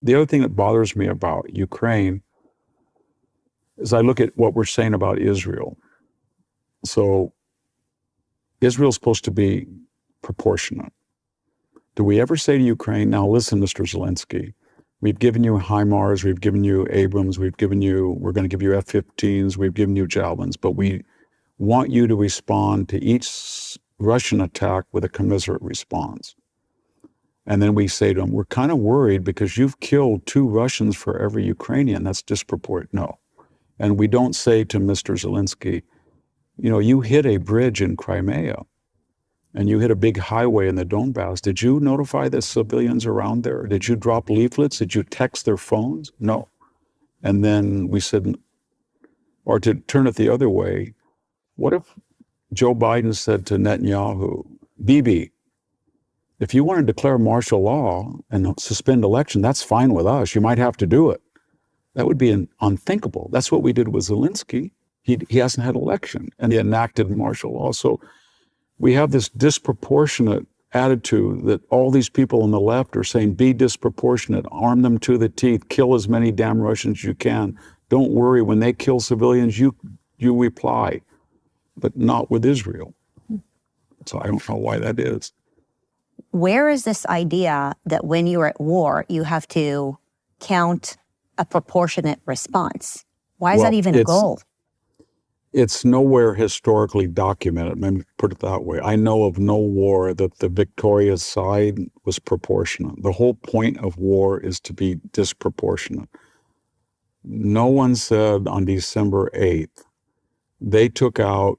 The other thing that bothers me about Ukraine is I look at what we're saying about Israel. So Israel's supposed to be proportionate. Do we ever say to Ukraine, now listen, Mr. Zelensky, we've given you HIMARS, we've given you Abrams, we're going to give you F-15s, we've given you Javelins, but we want you to respond to each Russian attack with a commiserate response. And then we say to them, we're kind of worried because you've killed 2 Russians for every Ukrainian. That's disproportionate. No. And we don't say to Mr. Zelensky, you know, you hit a bridge in Crimea and you hit a big highway in the Donbass. Did you notify the civilians around there? Did you drop leaflets? Did you text their phones? No. And then we said, or to turn it the other way, what if Joe Biden said to Netanyahu, Bibi, if you want to declare martial law and suspend election, that's fine with us. You might have to do it. That would be unthinkable. That's what we did with Zelensky. He hasn't had election, and he enacted martial law. So we have this disproportionate attitude that all these people on the left are saying, be disproportionate, arm them to the teeth, kill as many damn Russians as you can. Don't worry, when they kill civilians, you reply, but not with Israel. So I don't know why that is. Where is this idea that when you're at war, you have to count a proportionate response? Why is that even a goal? It's nowhere historically documented. Let me put it that way. I know of no war that the victorious side was proportionate. The whole point of war is to be disproportionate. No one said on December 8th, they took out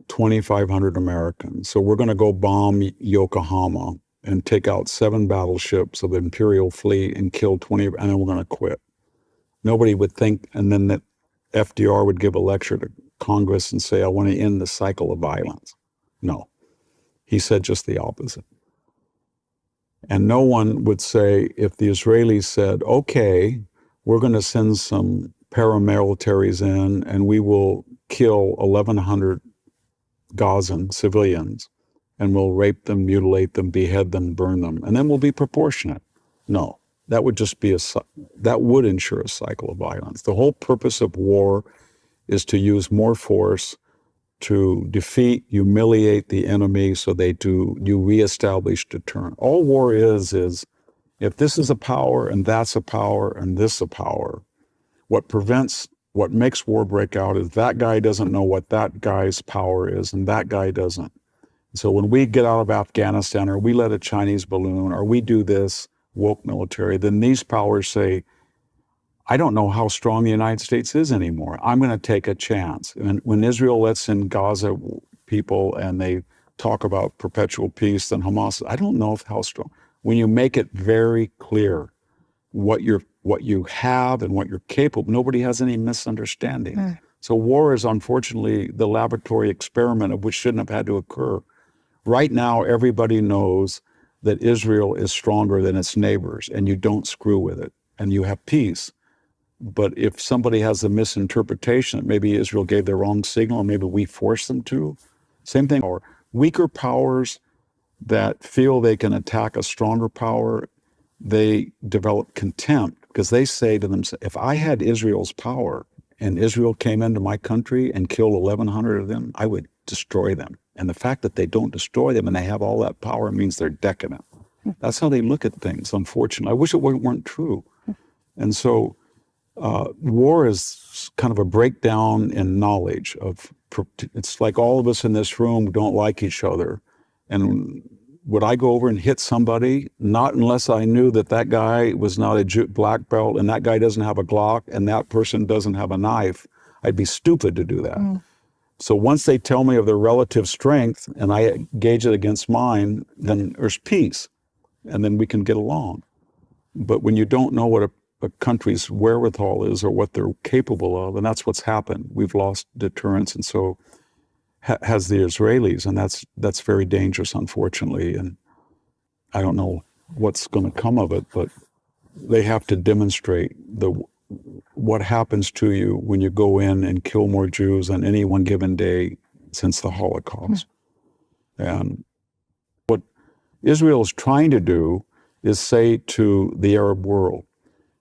2,500 Americans. So we're going to go bomb Yokohama and take out 7 battleships of the Imperial fleet and kill 20, and then we're going to quit. Nobody would think, and then that FDR would give a lecture to Congress and say, I want to end the cycle of violence. No, he said just the opposite. And no one would say, if the Israelis said, okay, we're going to send some paramilitaries in and we will kill 1,100 Gazan civilians and we'll rape them, mutilate them, behead them, burn them, and then we'll be proportionate. No, that would just be that would ensure a cycle of violence. The whole purpose of war is to use more force to defeat, humiliate the enemy so you reestablish deterrence. All war is if this is a power and that's a power and this a power, what makes war break out is that guy doesn't know what that guy's power is and that guy doesn't. So when we get out of Afghanistan or we let a Chinese balloon or we do this woke military, then these powers say, I don't know how strong the United States is anymore. I'm going to take a chance. And when Israel lets in Gaza people and they talk about perpetual peace, then Hamas, I don't know how strong. When you make it very clear what you have and what you're capable, nobody has any misunderstanding. So war is unfortunately the laboratory experiment of which shouldn't have had to occur. Right now, everybody knows that Israel is stronger than its neighbors and you don't screw with it and you have peace. But if somebody has a misinterpretation that maybe Israel gave the wrong signal or maybe we forced them to, same thing. Or weaker powers that feel they can attack a stronger power, they develop contempt because they say to themselves, if I had Israel's power and Israel came into my country and killed 1,100 of them, I would destroy them. And the fact that they don't destroy them and they have all that power means they're decadent. That's how they look at things, unfortunately. I wish it weren't true. And so war is kind of a breakdown in knowledge of, it's like all of us in this room don't like each other. And would I go over and hit somebody? Not unless I knew that guy was not a black belt and that guy doesn't have a Glock and that person doesn't have a knife. I'd be stupid to do that. So once they tell me of their relative strength and I gauge it against mine, then there's peace and then we can get along. But when you don't know what a country's wherewithal is or what they're capable of, and that's what's happened. We've lost deterrence, and so has the Israelis, and that's very dangerous, unfortunately. And I don't know what's going to come of it, but they have to demonstrate what happens to you when you go in and kill more Jews on any one given day since the Holocaust. And what Israel is trying to do is say to the Arab world,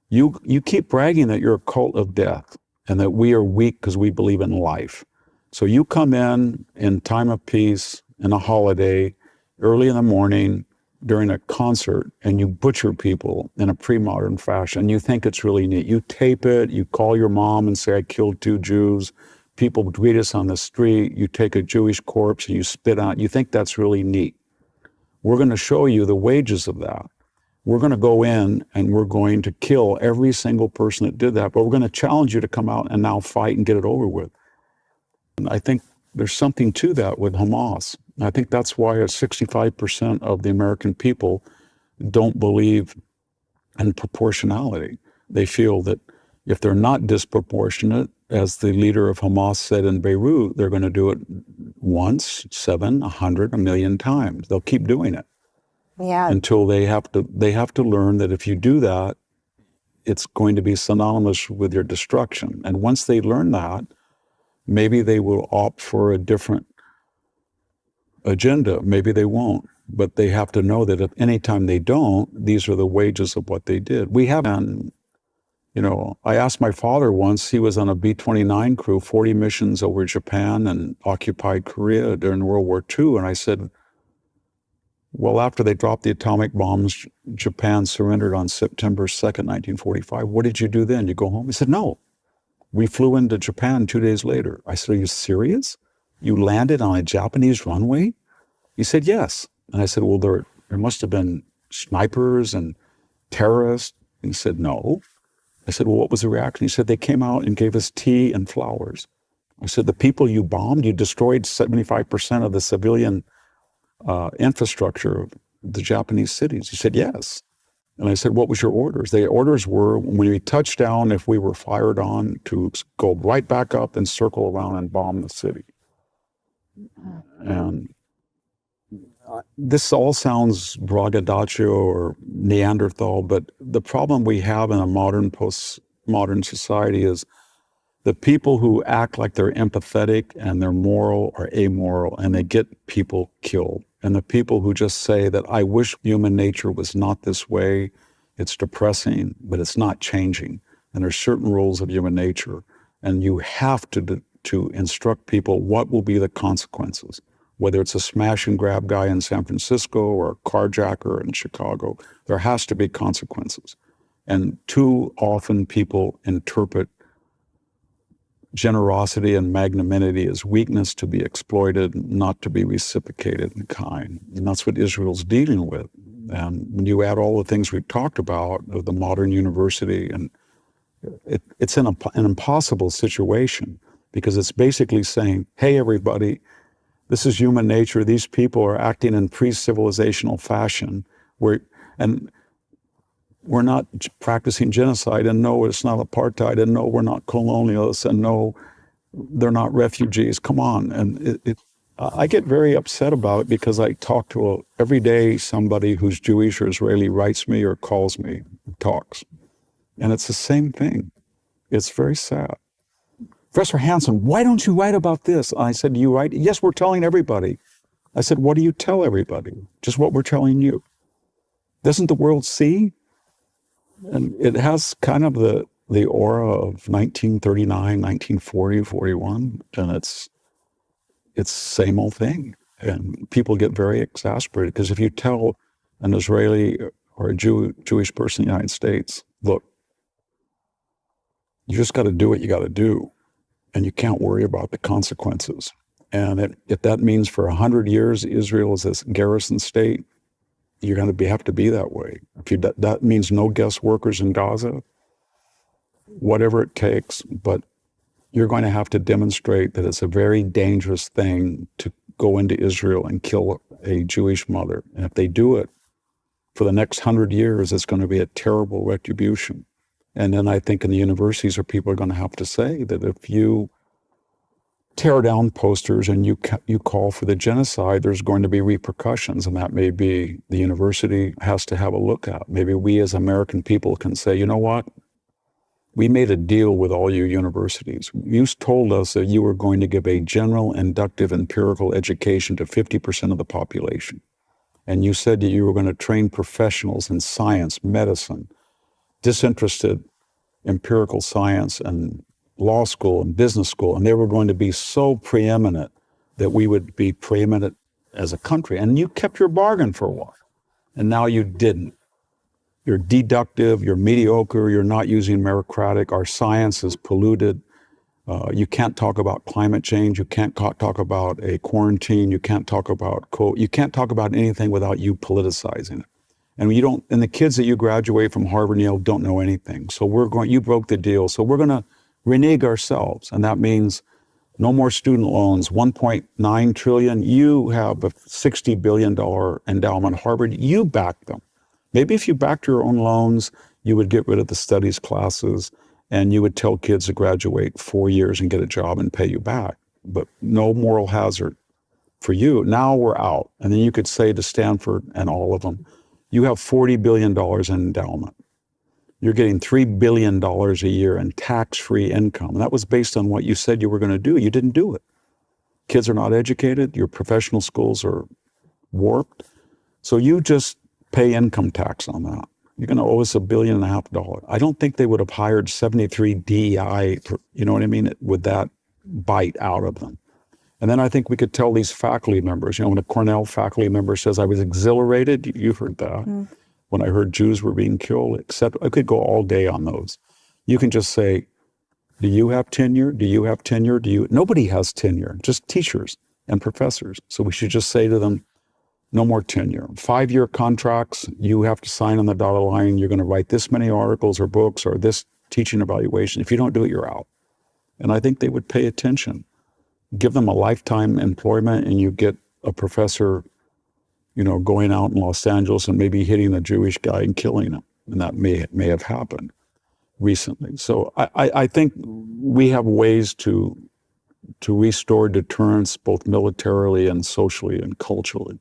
You keep bragging that you're a cult of death and that we are weak because we believe in life. So you come in time of peace, in a holiday, early in the morning, during a concert, and you butcher people in a pre-modern fashion. You think it's really neat. You tape it, you call your mom and say, I killed 2 Jews. People greet us on the street. You take a Jewish corpse and you spit out. You think that's really neat. We're going to show you the wages of that. We're going to go in and we're going to kill every single person that did that, but we're going to challenge you to come out and now fight and get it over with. And I think there's something to that with Hamas. I think that's why 65% of the American people don't believe in proportionality. They feel that if they're not disproportionate, as the leader of Hamas said in Beirut, they're going to do it once, 7, 100, 1 million times. They'll keep doing it. Yeah. Until they have to learn that if you do that, it's going to be synonymous with your destruction. And once they learn that, maybe they will opt for a different agenda. Maybe they won't. But they have to know that if any time they don't, these are the wages of what they did. We have, I asked my father once, he was on a B-29 crew, 40 missions over Japan and occupied Korea during World War II. And I said, well, after they dropped the atomic bombs, Japan surrendered on September 2nd, 1945. What did you do then? You go home? He said, no. We flew into Japan 2 days later. I said, are you serious? You landed on a Japanese runway? He said, yes. And I said, well, there must have been snipers and terrorists. And he said, no. I said, well, what was the reaction? He said, they came out and gave us tea and flowers. I said, the people you bombed, you destroyed 75% of the civilian infrastructure of the Japanese cities. He said, yes. And I said, what was your orders? The orders were, when we touched down, if we were fired on, to go right back up and circle around and bomb the city. And this all sounds braggadocio or Neanderthal, but the problem we have in a modern, postmodern society is the people who act like they're empathetic and they're moral are amoral, and they get people killed. And the people who just say that I wish human nature was not this way, it's depressing, but it's not changing. And there's certain rules of human nature. And you have to instruct people what will be the consequences. Whether it's a smash and grab guy in San Francisco or a carjacker in Chicago, there has to be consequences. And too often people interpret generosity and magnanimity as weakness to be exploited, not to be reciprocated in kind. And that's what Israel's dealing with. And when you add all the things we've talked about of the modern university, and it's an impossible situation, because it's basically saying, hey, everybody, this is human nature. These people are acting in pre-civilizational fashion. We're not practicing genocide, and no, it's not apartheid, and no, we're not colonialists, and no, they're not refugees. Come on. And I get very upset about it, because I talk to every day somebody who's Jewish or Israeli writes me or calls me, talks. And it's the same thing. It's very sad. Professor Hanson, why don't you write about this? I said, do you write? Yes, we're telling everybody. I said, what do you tell everybody? Just what we're telling you. Doesn't the world see? And it has kind of the aura of 1939, 1940, 41, and it's same old thing. And people get very exasperated, because if you tell an Israeli or a Jewish person in the United States, look, you just got to do what you got to do, and you can't worry about the consequences. And if that means for 100 years Israel is this garrison state, you're going to have to be that way. If that means no guest workers in Gaza, whatever it takes, but you're going to have to demonstrate that it's a very dangerous thing to go into Israel and kill a Jewish mother. And if they do it for the next 100 years, it's going to be a terrible retribution. And then I think in the universities where people are going to have to say that if you tear down posters and you call for the genocide, there's going to be repercussions, and that may be the university has to have a look at. Maybe we as American people can say, you know what? We made a deal with all you universities. You told us that you were going to give a general, inductive, empirical education to 50% of the population. And you said that you were going to train professionals in science, medicine, disinterested empirical science and law school and business school, and they were going to be so preeminent that we would be preeminent as a country. And you kept your bargain for a while, and now you didn't. You're deductive, you're mediocre, you're not using meritocratic, our science is polluted. You can't talk about climate change, you can't talk about a quarantine, you can't talk about you can't talk about anything without you politicizing it. And and the kids that you graduate from Harvard and Yale don't know anything. So you broke the deal. So we're going to renege ourselves. And that means no more student loans, 1.9 trillion. You have a $60 billion endowment at Harvard. You back them. Maybe if you backed your own loans, you would get rid of the studies classes and you would tell kids to graduate 4 years and get a job and pay you back. But no moral hazard for you. Now we're out. And then you could say to Stanford and all of them, you have $40 billion in endowment. You're getting $3 billion a year in tax-free income. And that was based on what you said you were going to do. You didn't do it. Kids are not educated. Your professional schools are warped. So you just pay income tax on that. You're going to owe us $1.5 billion. I don't think they would have hired 73 DEI, you know what I mean, with that bite out of them. And then I think we could tell these faculty members, when a Cornell faculty member says, I was exhilarated, you heard that. When I heard Jews were being killed, except I could go all day on those. You can just say, do you have tenure? Do you have tenure? Nobody has tenure, just teachers and professors. So we should just say to them, no more tenure. 5-year contracts, you have to sign on the dotted line. You're going to write this many articles or books or this teaching evaluation. If you don't do it, you're out. And I think they would pay attention. Give them a lifetime employment and you get a professor, going out in Los Angeles and maybe hitting a Jewish guy and killing him. And that may have happened recently. So I think we have ways to restore deterrence both militarily and socially and culturally.